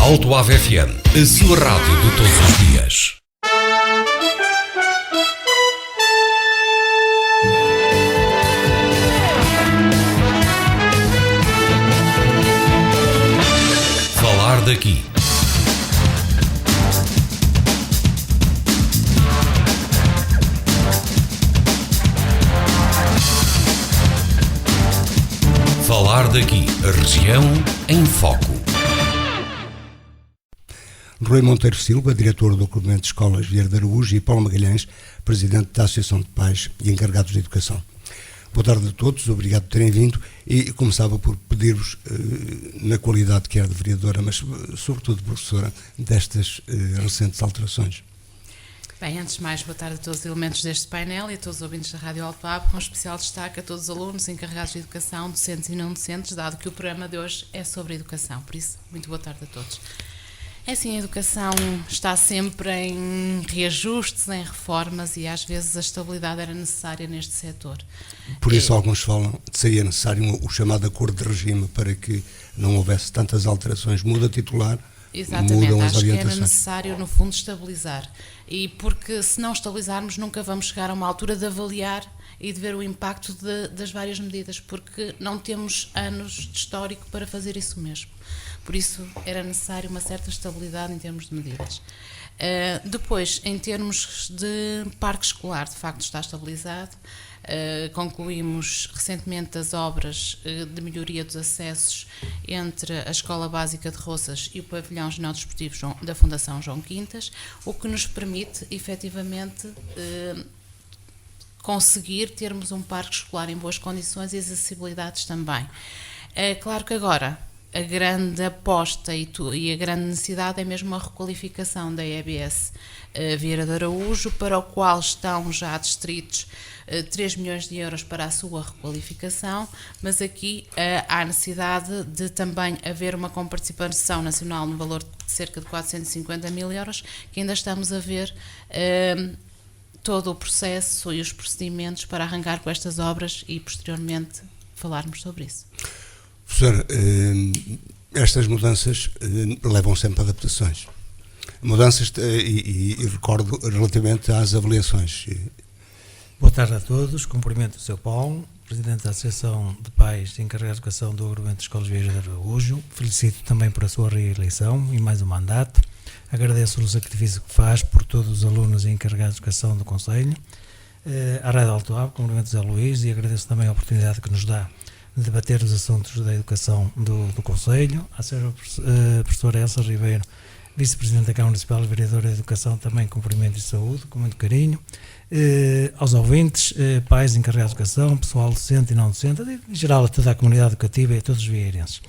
Alto Ave FM, a sua rádio de todos os dias. Falar daqui. Falar daqui, a região em foco. Rui Monteiro Silva, diretor do Agrupamento de Escolas Vieira de Araújo, e Paulo Magalhães, presidente da Associação de Pais e Encarregados de Educação. Boa tarde a todos, obrigado por terem vindo, e começava por pedir-vos, na qualidade que é de vereadora, mas sobretudo professora, destas recentes alterações. Bem, antes de mais, boa tarde a todos os elementos deste painel e a todos os ouvintes da Rádio Alto Ave, com especial destaque a todos os alunos, encarregados de educação, docentes e não docentes, dado que o programa de hoje é sobre educação. Por isso, muito boa tarde a todos. É assim, a educação está sempre em reajustes, em reformas, e às vezes a estabilidade era necessária neste setor. Por isso alguns falam que seria necessário o chamado acordo de regime para que não houvesse tantas alterações. Muda titlar, exatamente, mudam as acho que orientações. era necessário, no fundo, estabilizar. E porque se não estabilizarmos, nunca vamos chegar a uma altura de avaliar e de ver o impacto das várias medidas, porque não temos anos de histórico para fazer isso mesmo. Por isso era necessário uma certa estabilidade em termos de medidas. Depois, em termos de parque escolar, de facto está estabilizado. Concluímos recentemente as obras de melhoria dos acessos entre a Escola Básica de Roças e o Pavilhão Ginásio-Desportivo da Fundação João Quintas, o que nos permite, efetivamente, conseguir termos um parque escolar em boas condições e as acessibilidades também. É claro que agora a grande aposta e a grande necessidade é mesmo a requalificação da EBS Vieira de Araújo, para o qual estão já distritos 3 milhões de euros para a sua requalificação, mas aqui há necessidade de também haver uma comparticipação nacional no valor de cerca de 450 mil euros, que ainda estamos a ver todo o processo e os procedimentos para arrancar com estas obras e posteriormente falarmos sobre isso. Professor, estas mudanças levam sempre a adaptações. Mudanças, e recordo relativamente às avaliações. Boa tarde a todos, cumprimento o Sr. Paulo, Presidente da Associação de Pais e Encarregados de Educação do Agrupamento de Escolas Vieira de Araújo. Felicito também por a sua reeleição e mais um mandato. Agradeço o sacrifício que faz por todos os alunos e encarregados de educação do Conselho. À Rádio Alto Ave, cumprimento José Luís, e agradeço também a oportunidade que nos dá de debater os assuntos da educação do Conselho. À senhora professora Elsa Ribeiro, Vice-Presidente da Câmara Municipal e Vereadora de Educação, também cumprimento e saúde, com muito carinho. Aos ouvintes, pais, encarregados de educação, pessoal docente e não docente, em geral a toda a comunidade educativa e a todos os vieirenses.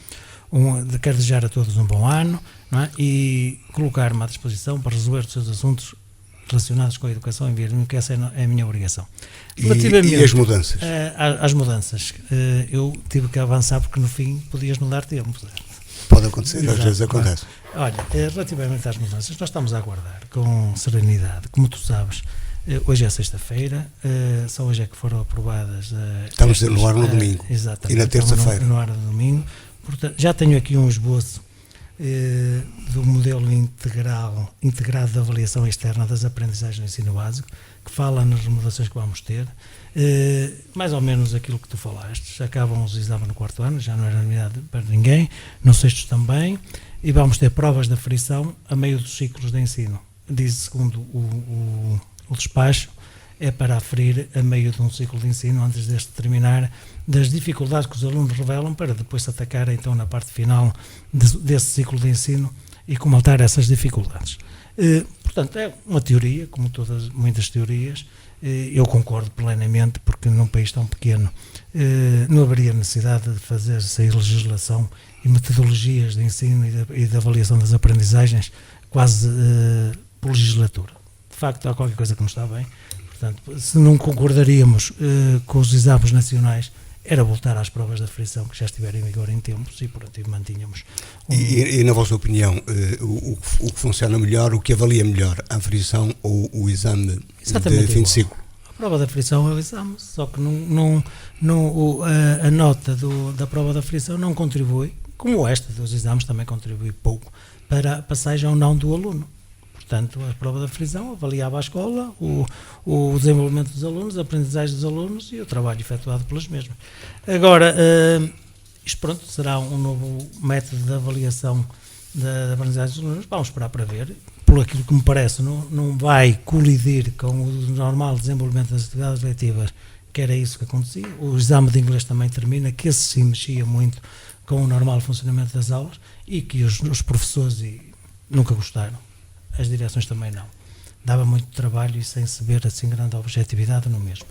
Quero desejar a todos um bom ano, não é? E colocar-me à disposição para resolver os seus assuntos relacionados com a educação em Vieira, que essa é a minha obrigação. E as mudanças? As mudanças. Eu tive que avançar porque no fim podias não dar tempo. Pode acontecer, exato, às vezes acontece. Olha, relativamente às mudanças, nós estamos a aguardar com serenidade. Como tu sabes, hoje é sexta-feira, só hoje é que foram aprovadas. Estamos no ar no domingo. Exatamente. E na terça-feira. No ar no domingo. Portanto, já tenho aqui um esboço do modelo integrado de avaliação externa das aprendizagens do ensino básico, que fala nas remodelações que vamos ter. Mais ou menos aquilo que tu falaste. Acabam os exames no quarto ano, já não era novidade para ninguém, no sexto também, e vamos ter provas de aferição a meio dos ciclos de ensino. Diz, segundo o despacho, é para aferir a meio de um ciclo de ensino, antes deste terminar, das dificuldades que os alunos revelam, para depois se atacar então na parte final desse ciclo de ensino e comatar essas dificuldades. Portanto, é uma teoria, como muitas teorias. Eu concordo plenamente, porque num país tão pequeno não haveria necessidade de fazer sair legislação e metodologias de ensino e de avaliação das aprendizagens quase por legislatura. De facto, há qualquer coisa que não está bem. Portanto, se não concordaríamos com os exames nacionais, era voltar às provas de aferição que já estiverem em vigor em tempos, e por aí mantínhamos. E na vossa opinião, o que funciona melhor, o que avalia melhor, a aferição ou o exame de fim de ciclo? A prova de aferição é o exame, só que a nota da prova de aferição não contribui, como esta dos exames também contribui pouco para a passagem ou não do aluno. Portanto, a prova da aferição avaliava a escola, o desenvolvimento dos alunos, a aprendizagem dos alunos e o trabalho efetuado pelos mesmos. Agora, isto pronto, será um novo método de avaliação da aprendizagem dos alunos. Vamos esperar para ver. Por aquilo que me parece, não vai colidir com o normal desenvolvimento das atividades letivas, que era isso que acontecia. O exame de inglês também termina, que esse sim mexia muito com o normal funcionamento das aulas e que os professores nunca gostaram. As direções também não. Dava muito trabalho e sem se ver assim grande objetividade no mesmo.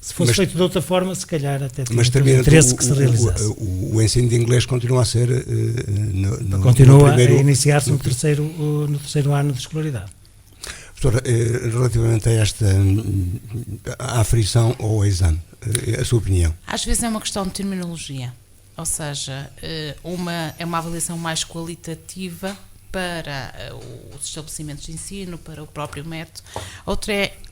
Se fosse feito de outra forma, se calhar até tinha interesse que se realizasse. O ensino de inglês continua a ser continua a iniciar-se no terceiro ano de escolaridade. Doutora, relativamente a esta aferição ou ao exame, a sua opinião? Às vezes é uma questão de terminologia, ou seja, é uma avaliação mais qualitativa para os estabelecimentos de ensino, para o próprio método.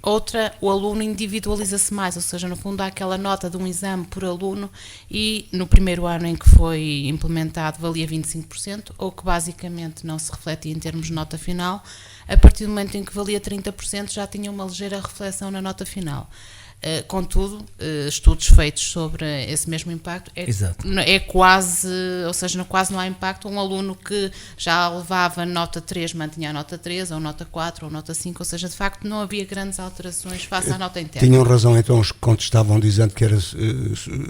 Outra, o aluno individualiza-se mais, ou seja, no fundo há aquela nota de um exame por aluno e no primeiro ano em que foi implementado valia 25%, ou que basicamente não se refletia em termos de nota final. A partir do momento em que valia 30% já tinha uma ligeira reflexão na nota final. Contudo, estudos feitos sobre esse mesmo impacto é quase, ou seja, quase não há impacto. Um aluno que já levava nota 3 mantinha a nota 3, ou nota 4, ou nota 5, ou seja, de facto não havia grandes alterações face à nota interna. Tinham razão então os que contestavam, dizendo que era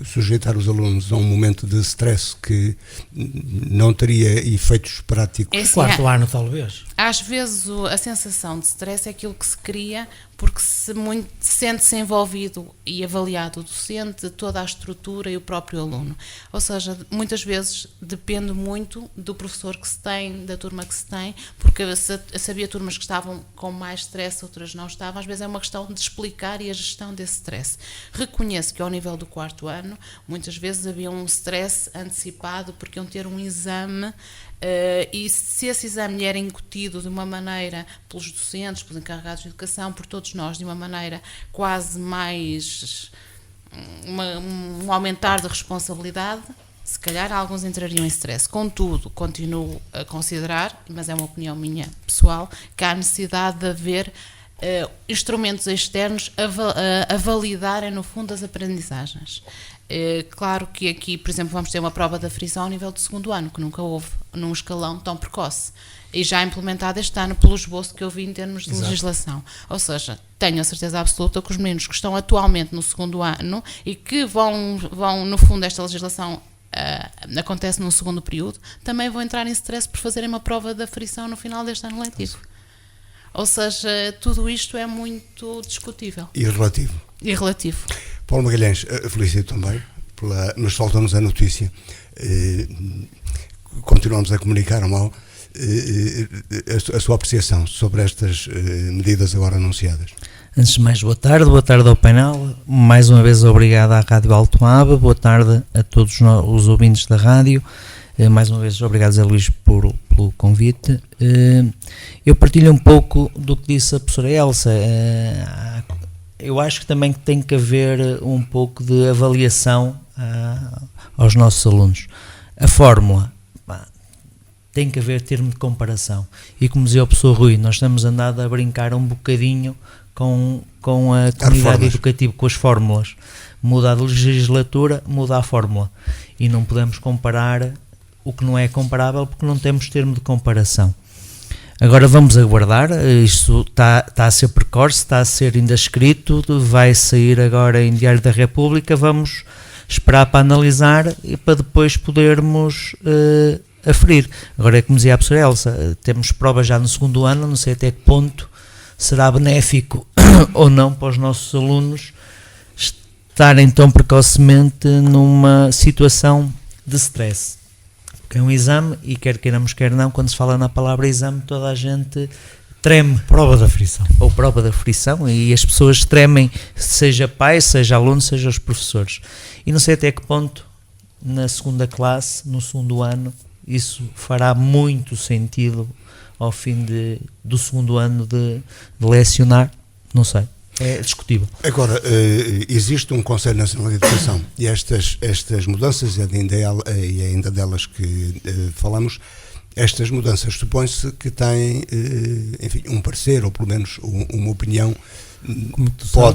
sujeitar os alunos a um momento de stress que não teria efeitos práticos. Quarto ano talvez. Às vezes a sensação de stress é aquilo que se cria porque sente-se envolvido e avaliado o docente, toda a estrutura e o próprio aluno. Ou seja, muitas vezes depende muito do professor que se tem, da turma que se tem, porque sabia turmas que estavam com mais stress, outras não estavam. Às vezes é uma questão de explicar e a gestão desse stress. Reconheço que ao nível do quarto ano, muitas vezes havia um stress antecipado porque iam ter um exame. E se esse exame lhe era incutido de uma maneira pelos docentes, pelos encarregados de educação, por todos nós, de uma maneira quase mais um aumentar de responsabilidade, se calhar alguns entrariam em stress. Contudo, continuo a considerar, mas é uma opinião minha pessoal, que há necessidade de haver instrumentos externos a validarem no fundo as aprendizagens. Claro que aqui, por exemplo, vamos ter uma prova de aferição ao nível do segundo ano, que nunca houve num escalão tão precoce, e já implementada este ano pelo esboço que eu vi em termos de legislação. Ou seja, tenho a certeza absoluta que os meninos que estão atualmente no segundo ano e que vão no fundo, esta legislação acontece no segundo período, também vão entrar em stress por fazerem uma prova de aferição no final deste ano letivo. Ou seja, tudo isto é muito discutível. E relativo. E relativo. Paulo Magalhães, felicito também, mas falta-nos a notícia. Continuamos a comunicar mal a sua apreciação sobre estas medidas agora anunciadas. Antes de mais, boa tarde ao painel. Mais uma vez, obrigado à Rádio Alto Aba, boa tarde a todos os ouvintes da rádio. Mais uma vez, obrigado, Zé Luís, pelo convite. Eu partilho um pouco do que disse a professora Elsa. Eu acho que também tem que haver um pouco de avaliação aos nossos alunos. A fórmula, tem que haver termo de comparação. E como dizia o professor Rui, nós estamos andado a brincar um bocadinho com a comunidade educativa, com as fórmulas. Muda a legislatura, muda a fórmula. E não podemos comparar o que não é comparável porque não temos termo de comparação. Agora vamos aguardar, isto está a ser precoce, está a ser ainda escrito, vai sair agora em Diário da República, vamos esperar para analisar e para depois podermos aferir. Agora é como dizia a professora Elsa, temos provas já no segundo ano, não sei até que ponto será benéfico ou não para os nossos alunos estarem tão precocemente numa situação de stress. É um exame e quer queiramos, quer não, quando se fala na palavra exame, toda a gente treme. Prova da aferição. Ou prova da aferição, e as pessoas tremem, seja pais, seja alunos, seja os professores. E não sei até que ponto, na segunda classe, no segundo ano, isso fará muito sentido ao fim do segundo ano de lecionar, não sei. É discutível. Agora, existe um Conselho Nacional de Educação e estas mudanças, e ainda delas que falamos, Estas mudanças supõe-se que têm, enfim, um parecer, ou pelo menos uma opinião,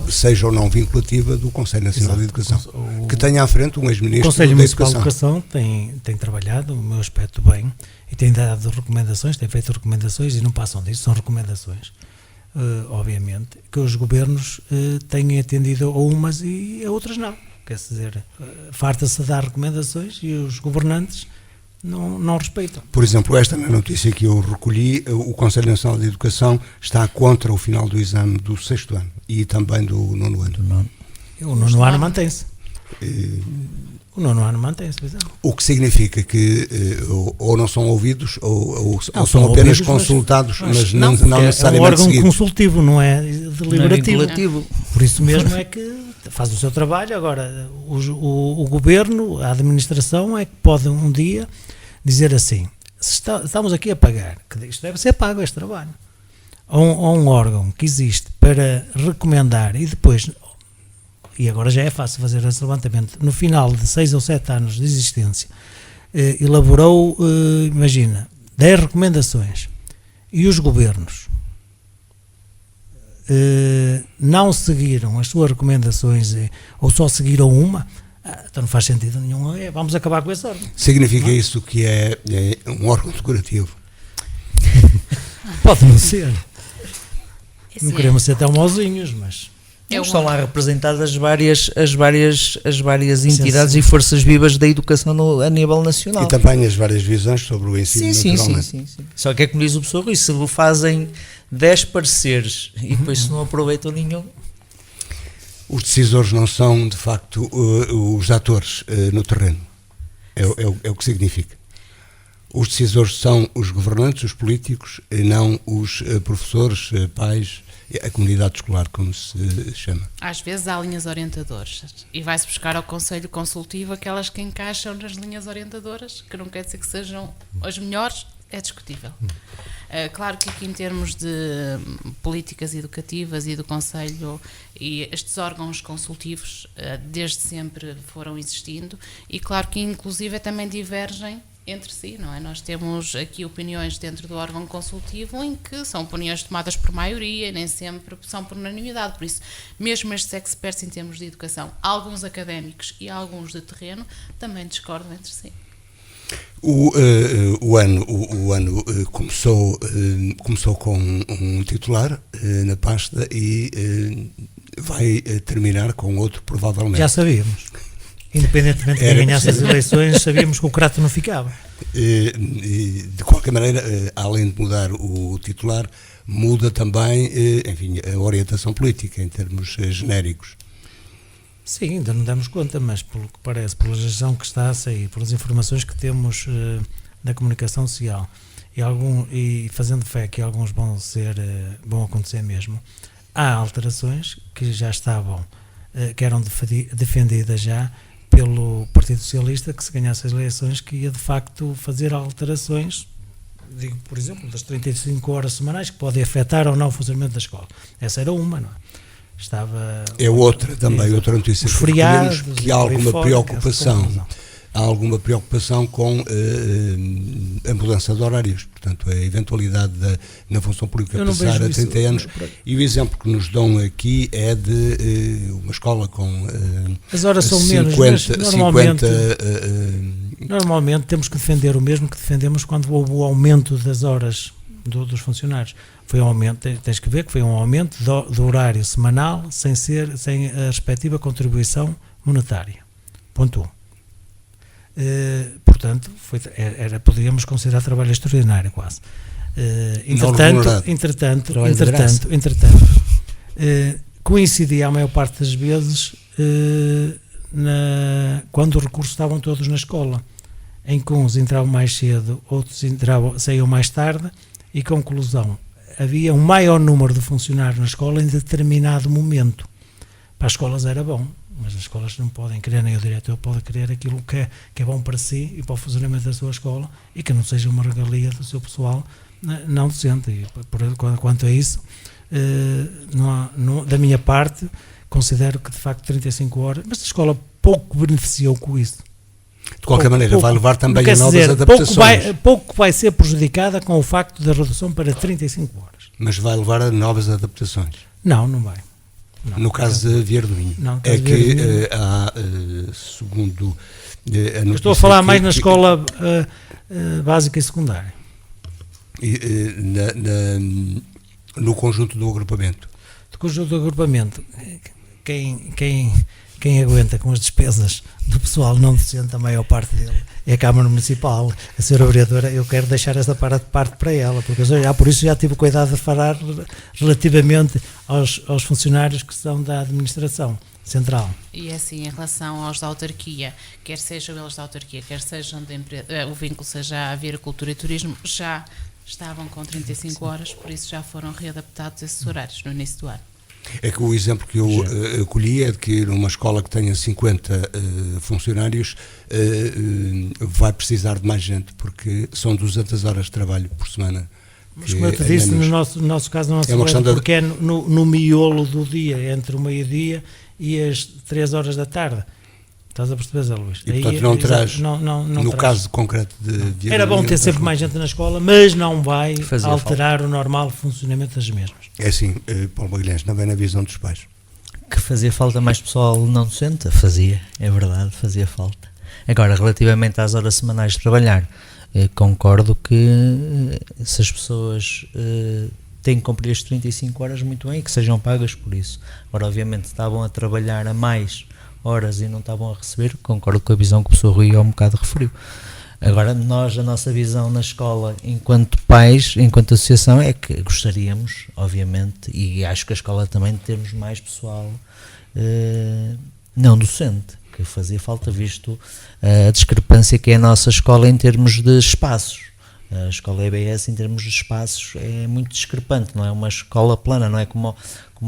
seja ou não vinculativa, do Conselho Nacional de Educação, que tenha à frente um ex-ministro O Conselho da Municipal de Educação. Educação tem trabalhado, o meu aspecto, bem, e tem dado recomendações, tem feito recomendações, e não passam disso, são recomendações, obviamente, que os governos têm atendido a umas e a outras não. Quer dizer, farta-se a dar recomendações e os governantes não respeitam. Por exemplo, esta na notícia que eu recolhi, o Conselho Nacional de Educação está contra o final do exame do 6º ano e também do 9º ano. O 9º ano mantém-se. O 9º ano mantém-se, pois é. O que significa que ou não são ouvidos ou são ouvidos, apenas consultados, mas não é um necessariamente órgão seguidos. consultivo, não é deliberativo. Não. Por isso mesmo é que faz o seu trabalho. Agora, o governo, a administração, é que pode um dia dizer assim: estamos aqui a pagar, que isto deve ser pago, este trabalho, a um órgão que existe para recomendar e depois, e agora já é fácil fazer esse levantamento, no final de 6 ou 7 anos de existência, elaborou, imagina, 10 recomendações, e os governos não seguiram as suas recomendações, ou só seguiram uma, então não faz sentido nenhum, vamos acabar com esse órgão. Significa isso que é um órgão decorativo? Pode não ser, Esse não queremos ser tão mauzinhos, mas... Estão lá representadas as várias entidades e forças vivas da educação a nível nacional. E também as várias visões sobre o ensino, naturalmente. Sim. Só que é como diz o professor Rui, se fazem 10 pareceres e depois se não aproveitam nenhum... Os decisores não são, de facto, os atores no terreno. É o que significa. Os decisores são os governantes, os políticos, e não os professores, pais, a comunidade escolar, como se chama. Às vezes há linhas orientadoras e vai-se buscar ao Conselho Consultivo aquelas que encaixam nas linhas orientadoras, que não quer dizer que sejam as melhores, é discutível. Claro que aqui em termos de políticas educativas e do Conselho, e estes órgãos consultivos desde sempre foram existindo, e claro que inclusive também divergem entre si, não é? Nós temos aqui opiniões dentro do órgão consultivo em que são opiniões tomadas por maioria e nem sempre são por unanimidade. Por isso, mesmo estes experts em termos de educação, alguns académicos e alguns de terreno, também discordam entre si. O ano começou com um titular na pasta e vai terminar com outro, provavelmente. Já sabíamos. Independentemente de quem ganhasse as eleições, sabíamos que o Crato não ficava. De qualquer maneira, além de mudar o titular, muda também, enfim, a orientação política em termos genéricos. Sim, ainda não damos conta, mas pelo que parece, pela legislação que está a sair, pelas informações que temos na comunicação social e fazendo fé que alguns vão acontecer mesmo, há alterações que já estavam, que eram defendidas já pelo Partido Socialista, que se ganhasse as eleições, que ia de facto fazer alterações, digo, por exemplo, das 35 horas semanais, que podem afetar ou não o funcionamento da escola. Essa era uma, não é? Outra notícia. Os feriados, que há alguma preocupação com a mudança de horários, portanto a eventualidade na função pública passar a 30 anos, e o exemplo que nos dão aqui é de uma escola com as horas são 50, menos, normalmente temos que defender o mesmo que defendemos quando houve o aumento das horas dos funcionários. Foi um aumento, tens que ver que foi um aumento do horário semanal sem a respectiva contribuição monetária. Ponto 1. Portanto, poderíamos considerar trabalho extraordinário quase. Entretanto, coincidia a maior parte das vezes quando os recursos estavam todos na escola, em que uns entravam mais cedo, outros saíam mais tarde, e conclusão, havia um maior número de funcionários na escola em determinado momento. Para as escolas era bom, mas as escolas não podem querer, nem o diretor pode querer aquilo que é bom para si e para o funcionamento da sua escola, e que não seja uma regalia do seu pessoal não docente. E quanto a isso, da minha parte, considero que de facto 35 horas, mas a escola pouco beneficiou com isso. De qualquer maneira, vai levar também a quer novas dizer, adaptações. pouco vai ser prejudicada com o facto da redução para 35 horas. Mas vai levar a novas adaptações. Não vai. Não, no caso de Vieira do Minho. Não, é que Minho. há, segundo a notícia... Eu estou a falar mais na escola básica e secundária. No conjunto do agrupamento. Do conjunto do agrupamento, quem aguenta com as despesas do pessoal não docente, a maior parte dele, é a Câmara Municipal. A senhora vereadora, eu quero deixar esta parte para ela, porque por isso já tive cuidado de falar relativamente aos funcionários que são da administração central. E assim, em relação aos da autarquia, quer sejam eles da autarquia, quer sejam da empresa, o vínculo seja a Avicultura e Turismo, já estavam com 35 horas, por isso já foram readaptados esses horários no início do ano. É que o exemplo que eu colhi é de que numa escola que tenha 50 funcionários vai precisar de mais gente, porque são 200 horas de trabalho por semana. Mas como eu te disse, no nosso caso, não é uma questão porque é no miolo do dia, entre o meio-dia e as 3 horas da tarde. Estás a perceber, Zé Luís? E portanto não terás, no caso concreto de... Era bom ter sempre mais gente na escola, mas não vai alterar o normal funcionamento das mesmas. É assim, Paulo Magalhães, também na visão dos pais. Que fazia falta mais pessoal não docente? Fazia, é verdade, fazia falta. Agora, relativamente às horas semanais de trabalhar, concordo que se as pessoas têm que cumprir as 35 horas, muito bem, e que sejam pagas por isso. Agora, obviamente, estavam a trabalhar a mais horas e não estavam a receber, concordo com a visão que o professor Rui há um bocado referiu. Agora, a nossa visão na escola, enquanto pais, enquanto associação, é que gostaríamos, obviamente, e acho que a escola também, de termos mais pessoal não docente, que fazia falta, visto a discrepância que é a nossa escola em termos de espaços. A escola EBS, em termos de espaços, é muito discrepante, não é uma escola plana, não é como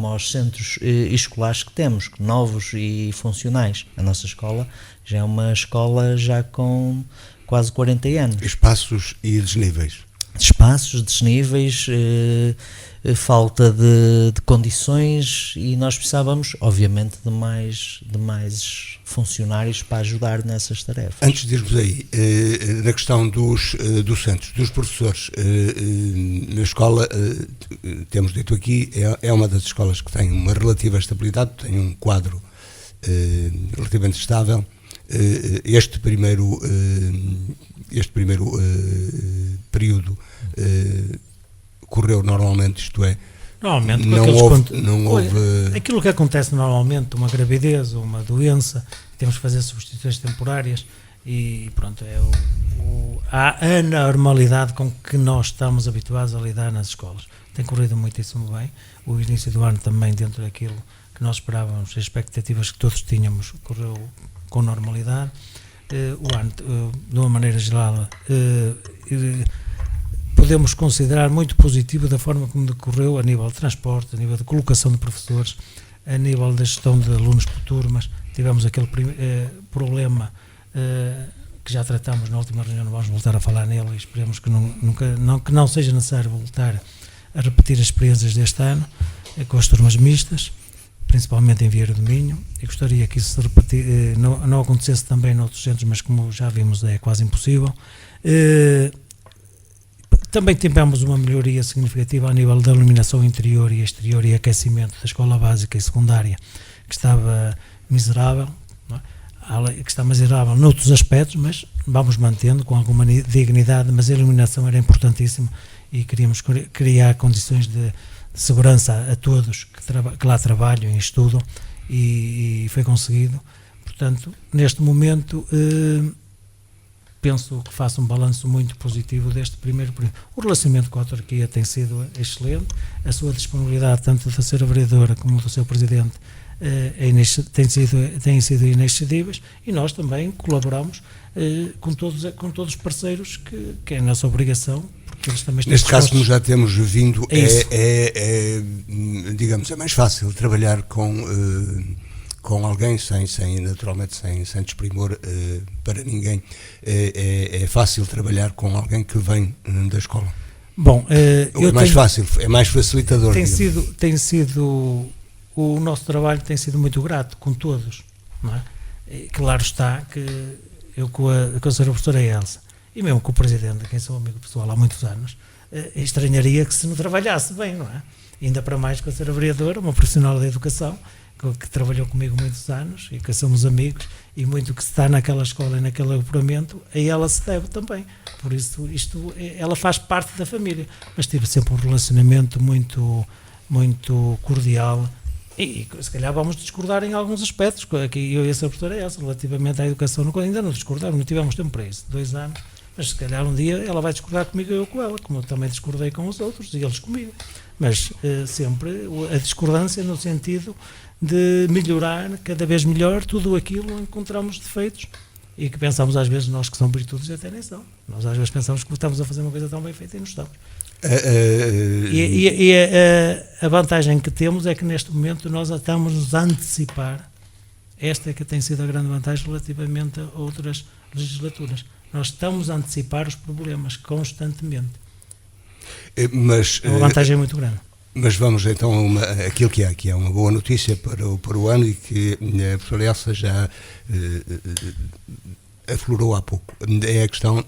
aos centros escolares que temos, novos e funcionais. A nossa escola já é uma escola já com quase 40 anos. Espaços e desníveis. Espaços, desníveis, falta de condições, e nós precisávamos, obviamente, de mais funcionários para ajudar nessas tarefas. Antes de irmos aí, na questão dos docentes, dos professores, na escola, temos dito aqui, é uma das escolas que tem uma relativa estabilidade, tem um quadro relativamente estável. Este primeiro período correu normalmente, isto é, normalmente, não houve... Aquilo que acontece normalmente, uma gravidez ou uma doença, temos que fazer substituições temporárias e pronto, a anormalidade com que nós estamos habituados a lidar nas escolas. Tem corrido muitíssimo bem. O início do ano também, dentro daquilo que nós esperávamos, as expectativas que todos tínhamos, correu com normalidade. O ano, de uma maneira geral, podemos considerar muito positivo da forma como decorreu a nível de transporte, a nível de colocação de professores, a nível da gestão de alunos por turmas. Tivemos aquele problema que já tratamos na última reunião, não vamos voltar a falar nele, e esperemos que não seja necessário voltar a repetir as experiências deste ano com as turmas mistas, principalmente em Vieira do Minho, e gostaria que isso se não acontecesse também noutros centros, mas como já vimos é quase impossível. Também tivemos uma melhoria significativa a nível da iluminação interior e exterior e aquecimento da escola básica e secundária, que estava miserável, não é? Que está miserável noutros aspectos, mas vamos mantendo com alguma dignidade, mas a iluminação era importantíssima e queríamos criar condições de segurança a todos que lá trabalham e estudam, e foi conseguido. Portanto, neste momento, penso que faço um balanço muito positivo deste primeiro período. O relacionamento com a autarquia tem sido excelente, a sua disponibilidade, tanto da senhora vereadora como do seu presidente, têm sido inexcedíveis, e nós também colaboramos com todos os parceiros, que é a nossa obrigação. Neste caso, como já temos vindo, digamos, é mais fácil trabalhar com alguém naturalmente sem desprimor para ninguém. É fácil trabalhar com alguém que vem da escola. Bom, fácil, é mais facilitador. Tem sido o nosso trabalho tem sido muito grato com todos, não é? Claro está que eu com a senhora professora Elsa, e mesmo com o presidente, de quem sou amigo pessoal há muitos anos, estranharia que se não trabalhasse bem, não é? Ainda para mais com a senhora vereadora, uma profissional da educação, que trabalhou comigo muitos anos e que somos amigos, e muito que se está naquela escola e naquele agrupamento, a ela se deve também. Por isso, ela faz parte da família, mas tive sempre um relacionamento muito cordial, e se calhar vamos discordar em alguns aspectos, aqui eu e a senhora professora Elsa, relativamente à educação, ainda não discordamos, não tivemos tempo para isso, 2 anos, mas se calhar um dia ela vai discordar comigo e eu com ela, como eu também discordei com os outros e eles comigo, mas sempre a discordância no sentido de melhorar cada vez melhor tudo aquilo onde encontramos defeitos e que pensamos às vezes nós que são virtudes e até nem são. Nós às vezes pensamos que estamos a fazer uma coisa tão bem feita e não estamos. E a vantagem que temos é que neste momento nós estamos a antecipar, esta é que tem sido a grande vantagem relativamente a outras legislaturas. Nós estamos a antecipar os problemas constantemente. Mas, é uma vantagem muito grande. Mas vamos então a aquilo que é uma boa notícia para o ano e que a professora Elsa já aflorou há pouco. É a questão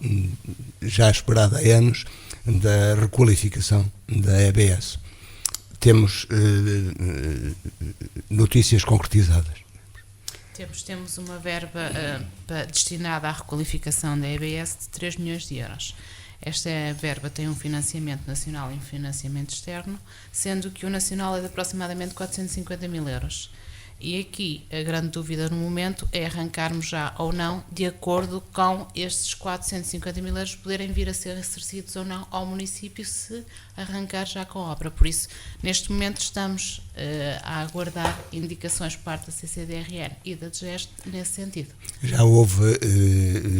já esperada há anos da requalificação da EBS. Temos notícias concretizadas. Temos uma verba destinada à requalificação da EBS de 3 milhões de euros. Esta verba tem um financiamento nacional e um financiamento externo, sendo que o nacional é de aproximadamente 450 mil euros. E aqui a grande dúvida no momento é arrancarmos já ou não, de acordo com estes 450 mil euros poderem vir a ser exercidos ou não ao município se arrancar já com a obra. Por isso, neste momento estamos a aguardar indicações por parte da CCDRN e da DGEST nesse sentido. Já houve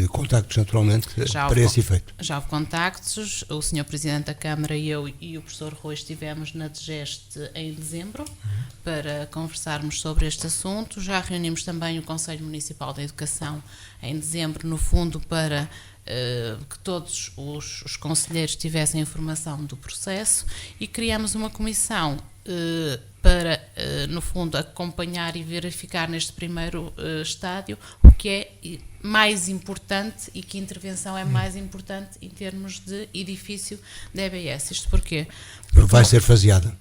contactos naturalmente para esse efeito? Já houve contactos, o Sr. Presidente da Câmara e eu e o professor Rui estivemos na DGEST em dezembro para conversarmos sobre este assunto. Já reunimos também o Conselho Municipal da Educação em dezembro, no fundo para que todos os conselheiros tivessem informação do processo, e criamos uma comissão para, no fundo, acompanhar e verificar neste primeiro estádio o que é mais importante e que intervenção é mais importante em termos de edifício da EBS. Isto porquê? Porque vai ser faseada?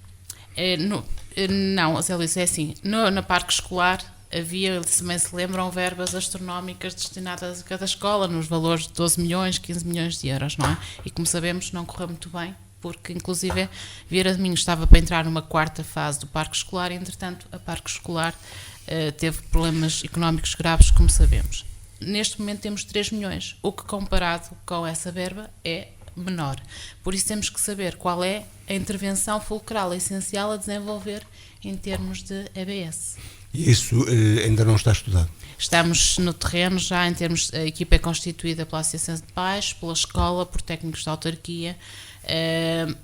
Não, Zé Luís, é assim, na parque escolar havia, se bem se lembram, verbas astronómicas destinadas a cada escola, nos valores de 12 milhões, 15 milhões de euros, não é? E como sabemos, não correu muito bem, porque inclusive Vieira de Minho estava para entrar numa 4ª fase do parque escolar e, entretanto, a parque escolar teve problemas económicos graves, como sabemos. Neste momento temos 3 milhões, o que comparado com essa verba é menor. Por isso temos que saber qual é a intervenção fulcral essencial a desenvolver em termos de EBS. E isso ainda não está estudado? Estamos no terreno já em termos, a equipa é constituída pela Associação de Pais, pela escola, por técnicos de autarquia,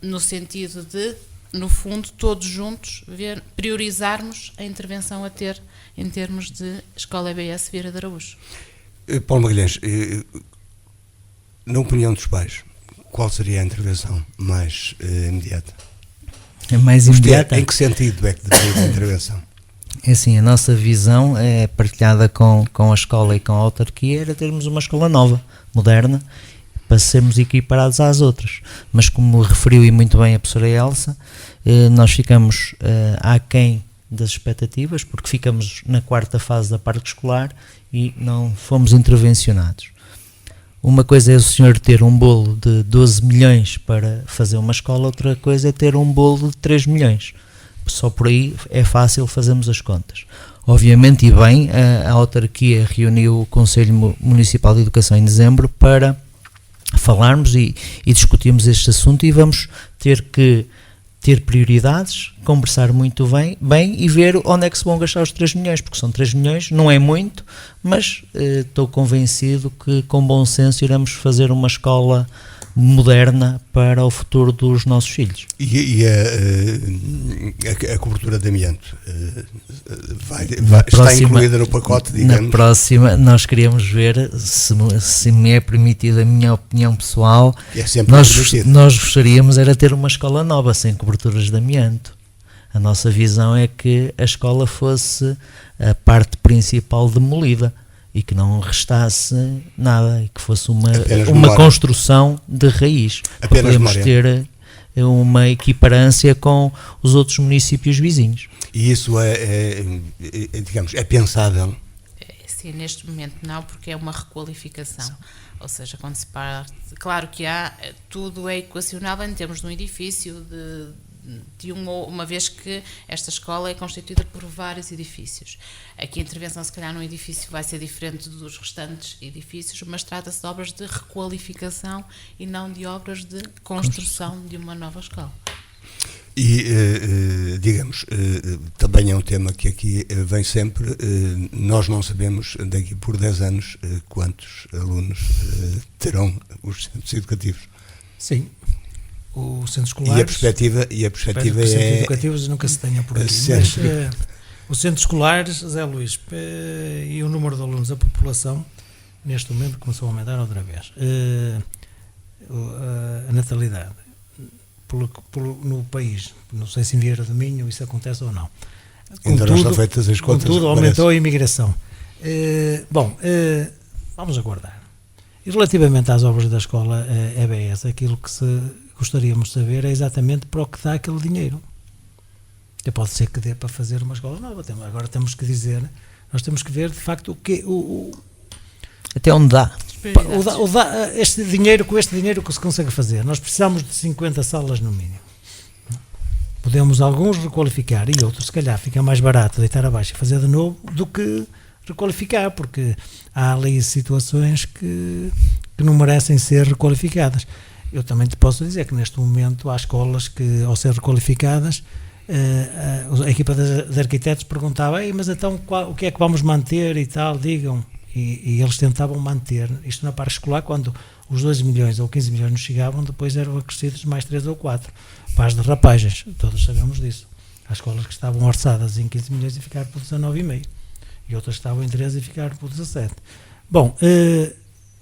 no sentido de, no fundo, todos juntos priorizarmos a intervenção a ter em termos de Escola EBS Vieira de Araújo. Paulo Magalhães, na opinião dos pais, qual seria a intervenção mais imediata? É mais imediata? Em que sentido é que deveria a intervenção? É assim, a nossa visão é partilhada com a escola e com a autarquia, era termos uma escola nova, moderna, para sermos equiparados às outras. Mas como referiu e muito bem a professora Elsa, nós ficamos aquém das expectativas, porque ficamos na 4ª fase da parque escolar e não fomos intervencionados. Uma coisa é o senhor ter um bolo de 12 milhões para fazer uma escola, outra coisa é ter um bolo de 3 milhões. Só por aí é fácil fazermos as contas. Obviamente, e bem, a autarquia reuniu o Conselho Municipal de Educação em dezembro para falarmos e discutirmos este assunto, e vamos ter que ter prioridades, conversar muito bem e ver onde é que se vão gastar os 3 milhões, porque são 3 milhões, não é muito, mas estou convencido que com bom senso iremos fazer uma escola moderna para o futuro dos nossos filhos. E a cobertura de amianto está incluída no pacote, digamos? Na próxima, nós queríamos ver, se me é permitido a minha opinião pessoal, nós gostaríamos era ter uma escola nova, sem coberturas de amianto. A nossa visão é que a escola fosse a parte principal demolida e que não restasse nada, e que fosse uma memória. construção de raiz, para Apenas podermos memória. ter uma equiparância com os outros municípios vizinhos. E isso digamos, é pensável. Sim, neste momento não, porque é uma requalificação. Ou seja, quando se parte, claro que tudo é equacionável em termos de um edifício, uma vez que esta escola é constituída por vários edifícios. Aqui a intervenção, se calhar, num edifício vai ser diferente dos restantes edifícios, mas trata-se de obras de requalificação e não de obras de construção de uma nova escola. E, digamos, também é um tema que aqui vem sempre, nós não sabemos daqui por 10 anos quantos alunos terão os centros educativos. Sim, o centro escolar... E a perspectiva centros educativos nunca se tenha por aqui. Mas, o centro escolar, Zé Luís, e o número de alunos, a população, neste momento começou a aumentar outra vez. A natalidade. No país, não sei se em Vieira do Minho isso acontece ou não. Ainda não estão feitas as contas. Contudo, aumentou a imigração. Vamos aguardar. E relativamente às obras da escola EBS, aquilo que gostaríamos de saber é exatamente para o que dá aquele dinheiro. Pode ser que dê para fazer uma escola nova. Agora temos que dizer, nós temos que ver de facto o que até onde dá. Este dinheiro, com este dinheiro que se consegue fazer. Nós precisamos de 50 salas no mínimo. Podemos alguns requalificar e outros, se calhar, fica mais barato deitar abaixo e fazer de novo do que requalificar, porque há ali situações que não merecem ser requalificadas. Eu também te posso dizer que neste momento há escolas que, ao ser requalificadas, a equipa de arquitetos perguntava: mas então o que é que vamos manter e tal, digam. E eles tentavam manter isto na parte escolar. Quando os 12 milhões ou 15 milhões nos chegavam, depois eram acrescidos mais 3 ou 4 para as derrapagens, todos sabemos disso. Há escolas que estavam orçadas em 15 milhões e ficaram por 19,5, e outras que estavam em 13 e ficaram por 17. Bom,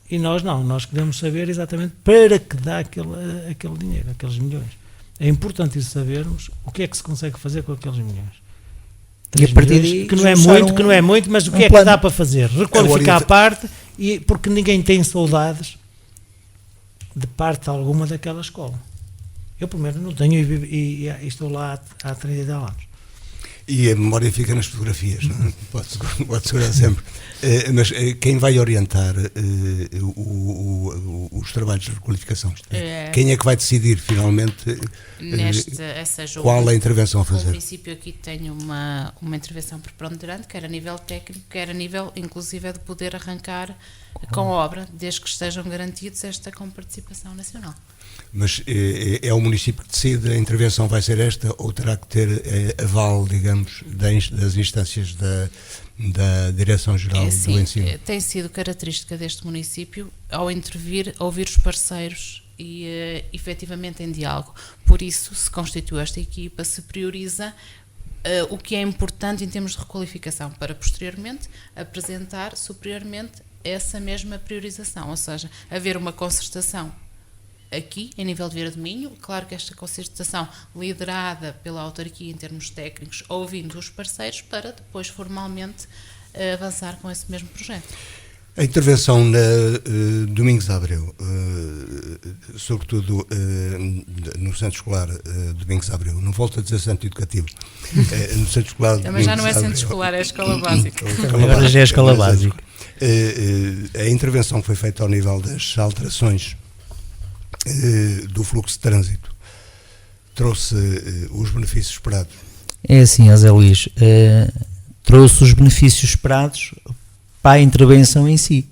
e nós queremos saber exatamente para que dá aquele dinheiro, aqueles milhões. É importante sabermos o que é que se consegue fazer com aqueles milhões. E a partir daí, que não é muito, mas o que é que dá para fazer? Requalificar a parte, porque ninguém tem saudades de parte alguma daquela escola. Eu, pelo menos, não tenho e estou lá há 30 anos. E a memória fica nas fotografias, não é? Pode segurar sempre. Mas quem vai orientar os trabalhos de requalificação? Quem é que vai decidir finalmente qual a intervenção a fazer? O município aqui tem uma intervenção preponderante, quer a nível técnico, quer a nível, inclusive, de poder arrancar com a obra, desde que estejam garantidos esta com participação nacional. Mas é o município que decide, a intervenção vai ser esta, ou terá que ter aval, digamos, das instâncias da Direção-Geral do Ensino? Tem sido característica deste município, ao intervir, ouvir os parceiros e efetivamente em diálogo. Por isso se constitui esta equipa, se prioriza o que é importante em termos de requalificação, para posteriormente apresentar superiormente essa mesma priorização, ou seja, haver uma concertação aqui, em nível de Vieira do Minho. Claro que esta concertação liderada pela autarquia em termos técnicos, ouvindo os parceiros, para depois formalmente avançar com esse mesmo projeto. A intervenção na Domingos Abreu, sobretudo no Centro Escolar Domingos Abreu, não volto a dizer Centro Educativo, no Centro Escolar Também já não é Centro Escolar, é a Escola Básica. Agora já é a Escola Básica. A intervenção foi feita ao nível das alterações do fluxo de trânsito. Trouxe os benefícios esperados? É assim, Zé Luís, trouxe os benefícios esperados para a intervenção em si,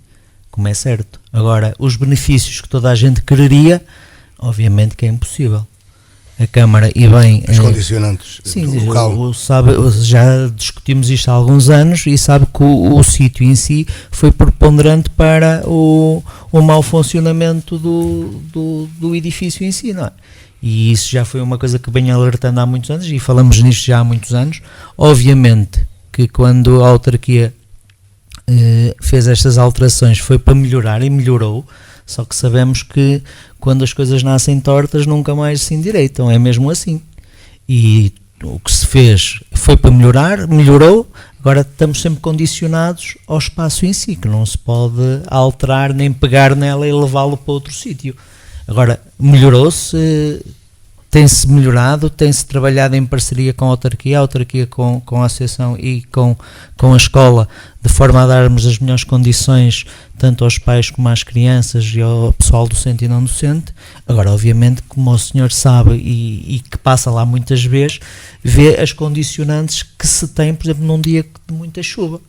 como é certo. Agora, os benefícios que toda a gente quereria, obviamente que é impossível. A Câmara, e bem... As condicionantes do local. Já discutimos isto há alguns anos e sabe que o sítio em si foi preponderante para o mau funcionamento do edifício em si, não é? E isso já foi uma coisa que vem alertando há muitos anos, e falamos nisto já há muitos anos. Obviamente que quando a autarquia fez estas alterações foi para melhorar, e melhorou, só que sabemos que quando as coisas nascem tortas nunca mais se endireitam, é mesmo assim. E o que se fez foi para melhorar, melhorou, agora estamos sempre condicionados ao espaço em si, que não se pode alterar nem pegar nela e levá-lo para outro sítio. Agora, melhorou-se, tem-se melhorado, tem-se trabalhado em parceria com a autarquia com a associação e com a escola, de forma a darmos as melhores condições tanto aos pais como às crianças e ao pessoal docente e não docente. Agora, obviamente, como o senhor sabe e que passa lá muitas vezes, vê as condicionantes que se tem, por exemplo, num dia de muita chuva,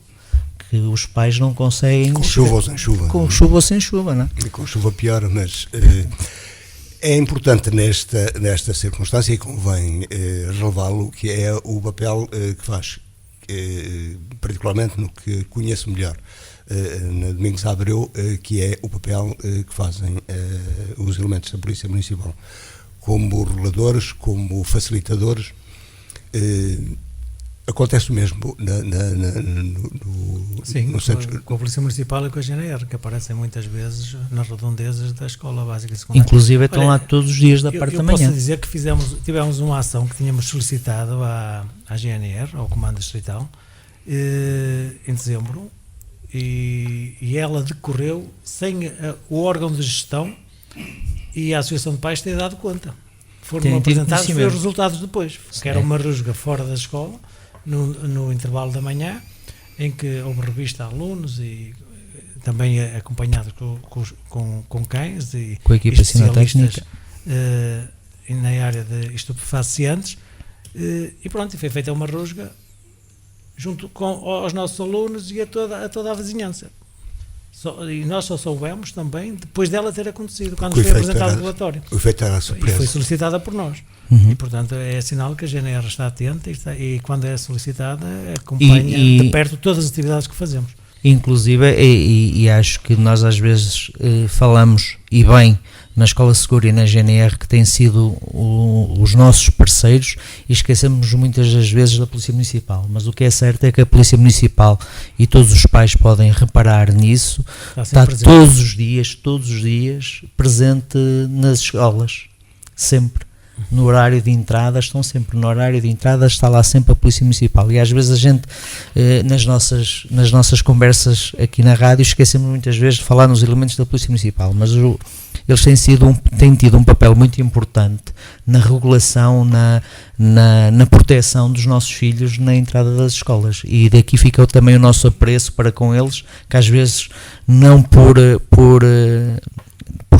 que os pais não conseguem... Com chuva ou sem chuva. Com chuva ou sem chuva, não é? E com chuva pior, mas... É importante nesta circunstância, e convém relevá-lo, que é o papel que faz, particularmente no que conheço melhor, na Domingos Abreu, que é o papel que fazem os elementos da Polícia Municipal, como reladores, como facilitadores. Acontece o mesmo no centro. Com a Polícia Municipal e com a GNR, que aparecem muitas vezes nas redondezas da Escola Básica e Secundária. Inclusive estão lá todos os dias da parte da manhã. Eu posso dizer que tivemos uma ação que tínhamos solicitado à GNR, ao Comando Distrital, em dezembro, e ela decorreu sem o órgão de gestão e a Associação de Pais ter dado conta. Foram apresentados os resultados depois, que era uma rusga fora da escola, no intervalo da manhã, em que houve revista a alunos e também acompanhados com cães e com a equipa cinetécnica na área de estupefacientes, e pronto, foi feita uma rusga junto aos nossos alunos e a toda a vizinhança. E nós só soubemos também depois dela ter acontecido, quando foi apresentado o relatório. O efeito era a surpresa. E foi solicitada por nós. E, portanto, é sinal que a GNR está atenta e quando é solicitada, acompanha de perto todas as atividades que fazemos. Inclusive, e acho que nós às vezes falamos, e bem, na Escola Segura e na GNR, que têm sido os nossos parceiros, e esquecemos muitas das vezes da Polícia Municipal. Mas o que é certo é que a Polícia Municipal, e todos os pais podem reparar nisso, está todos os dias presente nas escolas, sempre. No horário de entrada, estão sempre no horário de entrada, está lá sempre a Polícia Municipal. E às vezes a gente, nas nossas conversas aqui na rádio, esquecemos muitas vezes de falar nos elementos da Polícia Municipal, mas eles têm tido um papel muito importante na regulação, na proteção dos nossos filhos na entrada das escolas, e daqui fica também o nosso apreço para com eles, que às vezes não por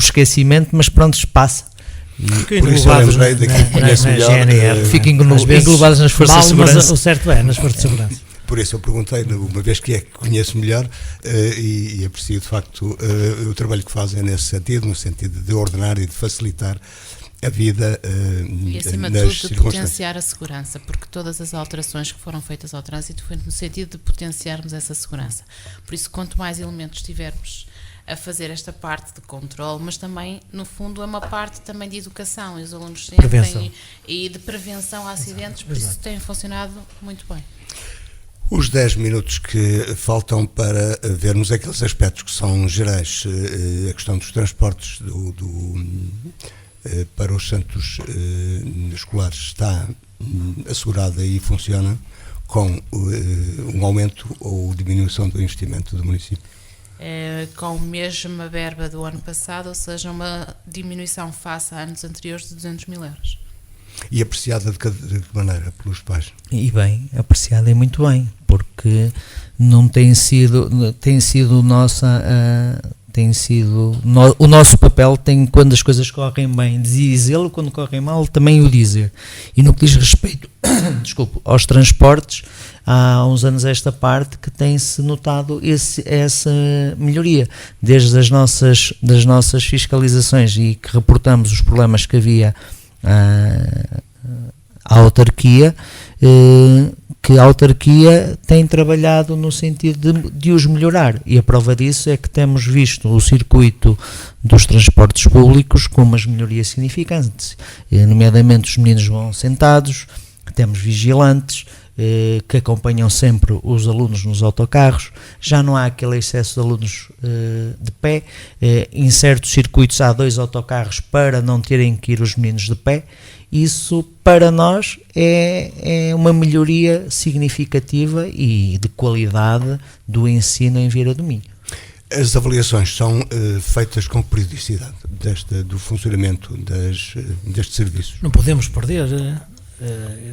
esquecimento, mas pronto, passa. Fiquem englobados na GNR, fiquem englobados nas forças de segurança. Mas o certo é, nas forças de segurança. Por isso eu perguntei, uma vez que conheço melhor, e aprecio de facto o trabalho que fazem nesse sentido, no sentido de ordenar e de facilitar a vida e acima de tudo de potenciar a segurança, porque todas as alterações que foram feitas ao trânsito foi no sentido de potenciarmos essa segurança. Por isso, quanto mais elementos tivermos a fazer esta parte de controle, mas também, no fundo, é uma parte também de educação, e os alunos sentem, e de prevenção a acidentes, por isso tem funcionado muito bem. Os 10 minutos que faltam para vermos aqueles aspectos que são gerais, a questão dos transportes para os centros escolares está assegurada e funciona com um aumento ou diminuição do investimento do município. Com a mesma verba do ano passado, ou seja, uma diminuição face a anos anteriores de 200 mil euros. E apreciada de que maneira pelos pais? E bem, apreciada e muito bem, porque não tem sido o nosso papel tem, quando as coisas correm bem, dizê-lo, quando correm mal, também o dizer. E no que diz respeito aos transportes, há uns anos esta parte que tem-se notado essa melhoria, desde das nossas fiscalizações, e que reportamos os problemas que havia à autarquia, que a autarquia tem trabalhado no sentido de os melhorar, e a prova disso é que temos visto o circuito dos transportes públicos com umas melhorias significantes, nomeadamente os meninos vão sentados, temos vigilantes, que acompanham sempre os alunos nos autocarros, já não há aquele excesso de alunos de pé, em certos circuitos há 2 autocarros para não terem que ir os meninos de pé. Isso para nós é uma melhoria significativa e de qualidade do ensino em Vieira do Minho. As avaliações são feitas com periodicidade do funcionamento destes serviços? Não podemos perder,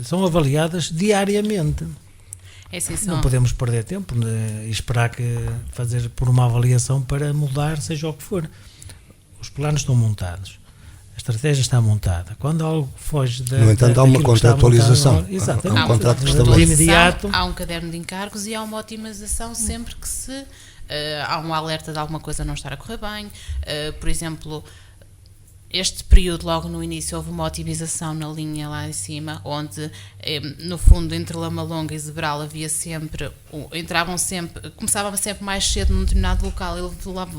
são avaliadas diariamente. É assim, Não podemos perder tempo e esperar fazer por uma avaliação para mudar, seja o que for. Os planos estão montados, a estratégia está montada. Quando algo foge no entanto, há uma contratualização. Há um contrato de imediato. Há um caderno de encargos e há uma otimização sempre que se há um alerta de alguma coisa não estar a correr bem. Por exemplo, este período, logo no início, houve uma otimização na linha lá em cima, onde, no fundo, entre Lamalonga e Zebral havia sempre, começavam sempre mais cedo num determinado local e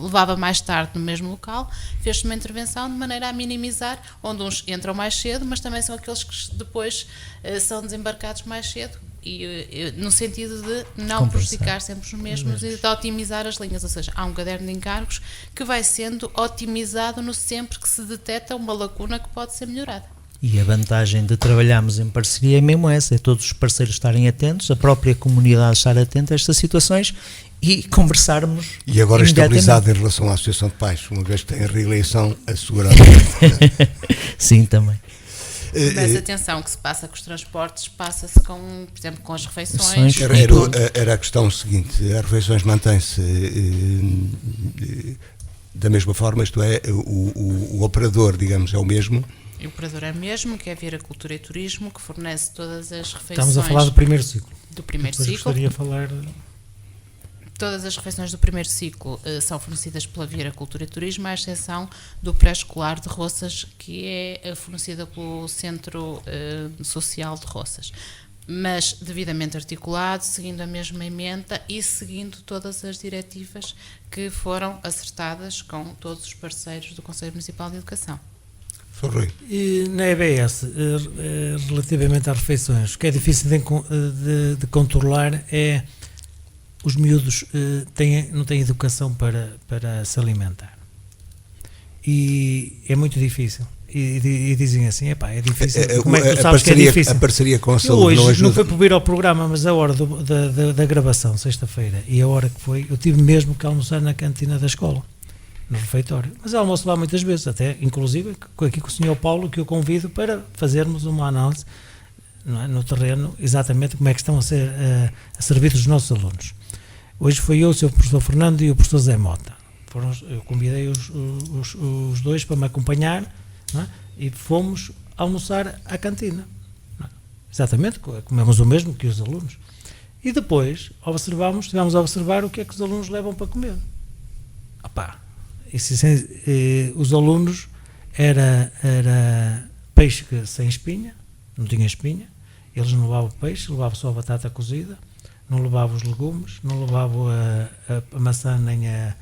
levava mais tarde no mesmo local. Fez-se uma intervenção de maneira a minimizar, onde uns entram mais cedo, mas também são aqueles que depois são desembarcados mais cedo, e no sentido de não prejudicar sempre os mesmos e de otimizar as linhas, ou seja, há um caderno de encargos que vai sendo otimizado no sempre que se detecta uma lacuna que pode ser melhorada. E a vantagem de trabalharmos em parceria é mesmo essa, é todos os parceiros estarem atentos, a própria comunidade estar atenta a estas situações e conversarmos. E agora estabilizado em relação à Associação de Pais, uma vez que tem a reeleição assegurada. Sim, também. Mas atenção, que se passa com os transportes, passa-se com, por exemplo, com as refeições. Era a questão seguinte, as refeições mantêm-se da mesma forma, isto é, o operador, digamos, é o mesmo. O operador é o mesmo, que é a Vieira Cultura e Turismo, que fornece todas as refeições. Estamos a falar do primeiro ciclo. Do primeiro Depois ciclo. gostaria de falar... Todas as refeições do primeiro ciclo são fornecidas pela Vieira Cultura e Turismo, à exceção do pré-escolar de Roças, que é fornecida pelo Centro Social de Roças. Mas devidamente articulado, seguindo a mesma ementa e seguindo todas as diretivas que foram acertadas com todos os parceiros do Conselho Municipal de Educação. E na EBS, relativamente às refeições, o que é difícil de controlar é os miúdos não têm educação para se alimentar. E é muito difícil. E dizem assim, é difícil. Como é que tu sabes que é difícil? A parceria com a saúde hoje não ajuda. Não foi por vir ao programa, mas a hora da gravação, sexta-feira, e a hora que foi, eu tive mesmo que almoçar na cantina da escola, no refeitório. Mas eu almoço lá muitas vezes, até inclusive aqui com o Sr. Paulo, que eu convido para fazermos uma análise, não é, no terreno, exatamente como é que estão a ser servidos os nossos alunos. Hoje foi eu, o Sr. Professor Fernando e o Professor Zé Mota. Eu convidei os dois para me acompanhar, não é? E fomos almoçar à cantina. Não é? Exatamente, comemos o mesmo que os alunos. E depois estivemos a observar o que é que os alunos levam para comer. Os alunos era peixe sem espinha, não tinha espinha, eles não levavam peixe, levavam só a batata cozida, não levavam os legumes, não levavam a maçã nem a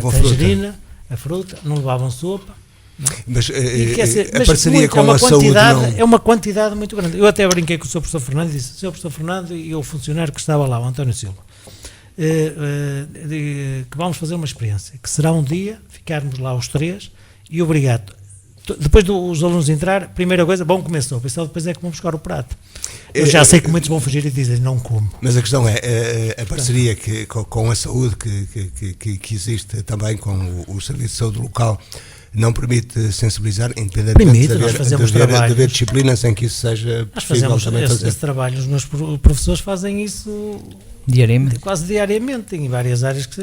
tangerina, a fruta, não levavam sopa. Não? Mas a parceria com a saúde não... É uma quantidade muito grande. Eu até brinquei com o Sr. Professor Fernando e disse, Sr. Professor Fernando e o funcionário que estava lá, o António Silva, que vamos fazer uma experiência, que será um dia ficarmos lá os três e obrigado. Depois dos alunos entrar, primeira coisa, bom, comer sopa, e só depois é que vão buscar o prato. Eu já sei que muitos vão fugir e dizem, não como. Mas a questão é a parceria com a saúde que existe também com o Serviço de Saúde local, não permite sensibilizar, independentemente de haver disciplinas em que isso seja possível também fazer. Esse trabalho, os meus professores fazem isso diariamente. Quase diariamente, em várias áreas que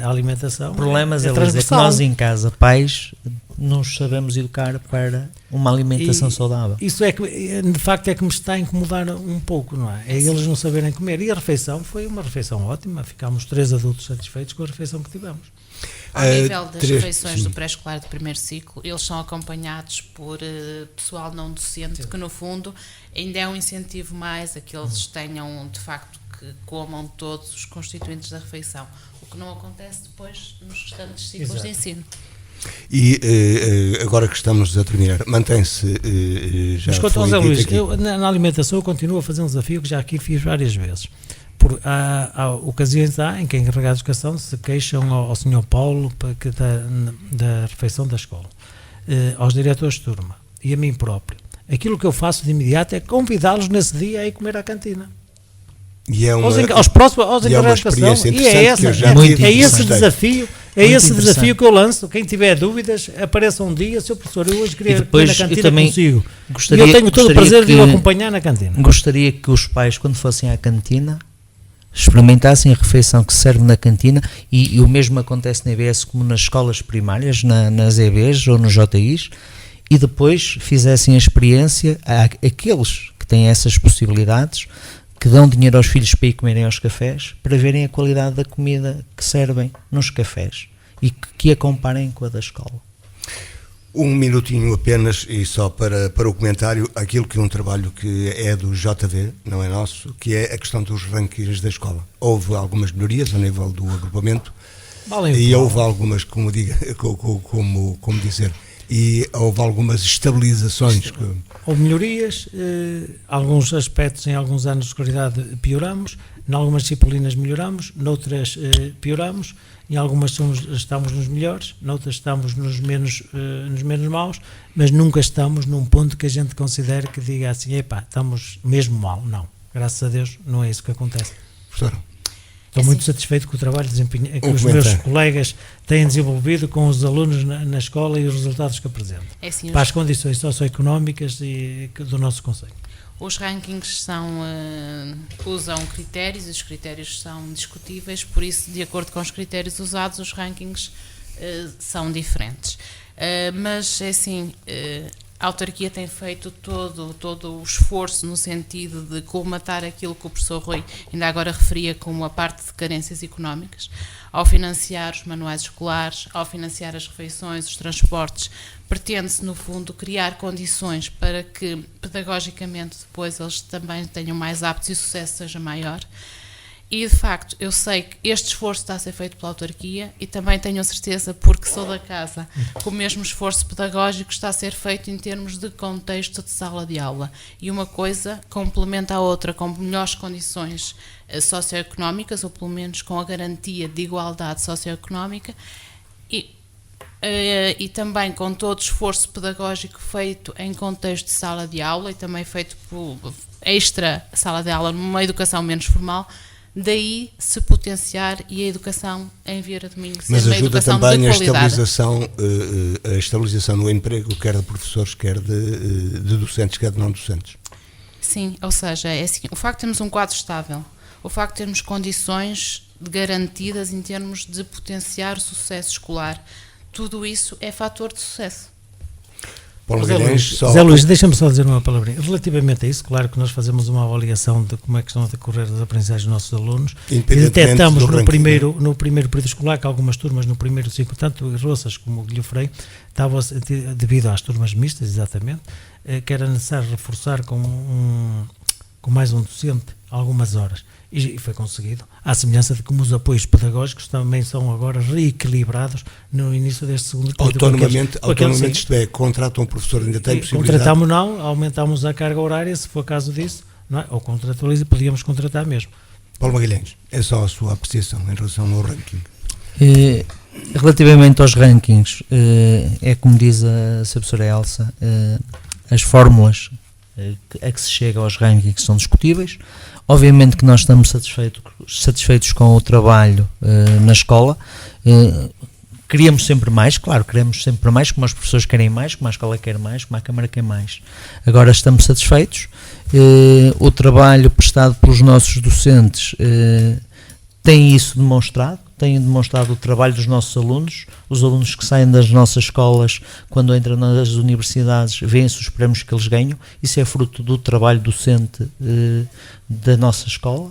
a alimentação. Problemas é que nós em casa, pais, nos sabemos educar para uma alimentação saudável. Isso é que, de facto, é que me está a incomodar um pouco, não é? É eles não saberem comer. E a refeição foi uma refeição ótima, ficámos 3 adultos satisfeitos com a refeição que tivemos. Ao nível das refeições do pré-escolar do primeiro ciclo, eles são acompanhados por pessoal não docente, que no fundo ainda é um incentivo mais a que eles tenham, de facto, que comam todos os constituintes da refeição, o que não acontece depois nos restantes ciclos de ensino. E agora que estamos a terminar, mantém-se já. Mas quanto ao foi Zé dito Luís, aqui. na alimentação eu continuo a fazer um desafio que já aqui fiz várias vezes. Há ocasiões em que a encarregada de educação se queixam ao Sr. Paulo da refeição da escola, aos diretores de turma e a mim próprio. Aquilo que eu faço de imediato é convidá-los nesse dia a ir comer à cantina. E é Aos uma encarregados de educação. experiência E é interessante que eu já muito tive. esse interessante. desafio. É Muito esse interessante. desafio que eu lanço. Quem tiver dúvidas, apareça um dia, Sr. Professor, eu hoje queria comer na cantina consigo. E eu tenho todo o prazer de o acompanhar na cantina. Gostaria que os pais, quando fossem à cantina, experimentassem a refeição que se serve na cantina, e o mesmo acontece na EBS como nas escolas primárias, nas EBs ou nos JIs, e depois fizessem a experiência àqueles que têm essas possibilidades, que dão dinheiro aos filhos para ir comerem aos cafés, para verem a qualidade da comida que servem nos cafés e que a comparem com a da escola. Um minutinho apenas, e só para o comentário, aquilo que é um trabalho que é do JV, não é nosso, que é a questão dos rankings da escola. Houve algumas melhorias a nível do agrupamento, e houve algumas, como dizer, e houve algumas estabilizações. Houve melhorias, alguns aspectos em alguns anos de escolaridade pioramos, em algumas disciplinas melhoramos, noutras pioramos, em algumas estamos nos melhores, noutras estamos nos menos maus, mas nunca estamos num ponto que a gente considere que diga assim, estamos mesmo mal. Não, graças a Deus não é isso que acontece. Professor, estou muito satisfeito com o trabalho que os meus colegas têm desenvolvido com os alunos na escola e os resultados que apresentam, para as condições socioeconómicas do nosso concelho. Os rankings usam critérios, e os critérios são discutíveis, por isso, de acordo com os critérios usados, os rankings são diferentes. Mas, é assim, a autarquia tem feito todo o esforço no sentido de colmatar aquilo que o professor Rui ainda agora referia como a parte de carências económicas, ao financiar os manuais escolares, ao financiar as refeições, os transportes. Pretende-se, no fundo, criar condições para que, pedagogicamente, depois eles também tenham mais aptos e o sucesso seja maior. E, de facto, eu sei que este esforço está a ser feito pela autarquia e também tenho a certeza, porque sou da casa, que o mesmo esforço pedagógico está a ser feito em termos de contexto de sala de aula. E uma coisa complementa a outra, com melhores condições socioeconómicas, ou pelo menos com a garantia de igualdade socioeconómica, e também com todo o esforço pedagógico feito em contexto de sala de aula e também feito por extra sala de aula numa educação menos formal. Daí se potenciar e a educação em Vieira do Minho ser uma educação de qualidade. Mas ajuda também a estabilização no emprego, quer de professores, quer de docentes, quer de não docentes. Sim, ou seja, é assim, o facto de termos um quadro estável, o facto de termos condições garantidas em termos de potenciar o sucesso escolar, tudo isso é fator de sucesso. Zé Luís, deixa-me só dizer uma palavrinha. Relativamente a isso, claro que nós fazemos uma avaliação de como é que estão a decorrer as aprendizagens dos nossos alunos e detectamos no primeiro período escolar que algumas turmas no primeiro ciclo, tanto Roças como Guilho Freire, estavam, devido às turmas mistas, exatamente, que era necessário reforçar com mais um docente algumas horas. E foi conseguido, à semelhança de como os apoios pedagógicos também são agora reequilibrados no início deste segundo período. Autonomamente, isto é, contratam um professor, ainda tem possibilidade? Contratamos não, aumentamos a carga horária, se for caso disso, não é? Ou contratualiza, podíamos contratar mesmo. Paulo Magalhães, é só a sua apreciação em relação ao ranking. Relativamente aos rankings, é como diz a professora Elsa, as fórmulas a que se chega aos rankings são discutíveis. Obviamente que nós estamos satisfeitos com o trabalho na escola. Queríamos sempre mais, claro, queremos sempre mais, como os professores querem mais, como a escola quer mais, como a Câmara quer mais. Agora estamos satisfeitos. O trabalho prestado pelos nossos docentes tem isso demonstrado. Têm demonstrado o trabalho dos nossos alunos, os alunos que saem das nossas escolas, quando entram nas universidades, veem-se os prémios que eles ganham. Isso é fruto do trabalho docente da nossa escola.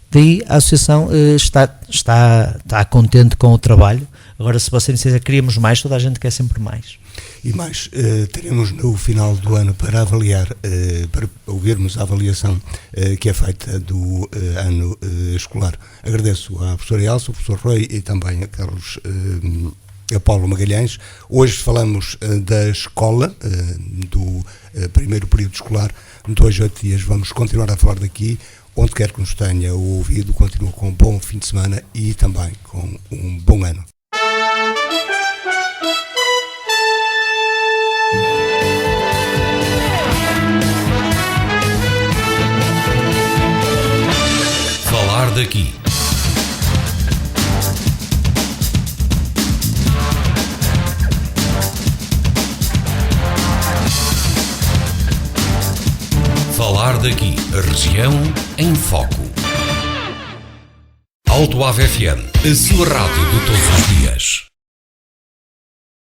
Daí a associação está contente com o trabalho. Agora, se você me disser que queríamos mais, toda a gente quer sempre mais. E mais, teremos no final do ano para avaliar, para ouvirmos a avaliação que é feita do ano escolar. Agradeço à professora Elsa, ao professor Rui e também a Carlos Paulo Magalhães. Hoje falamos da escola, do primeiro período escolar. De hoje a 8 dias vamos continuar a falar daqui. Onde quer que nos tenha ouvido, continua com um bom fim de semana e também com um bom ano. Falar daqui. Falar daqui. A região em foco. Alto Ave FM, a sua rádio de todos os dias.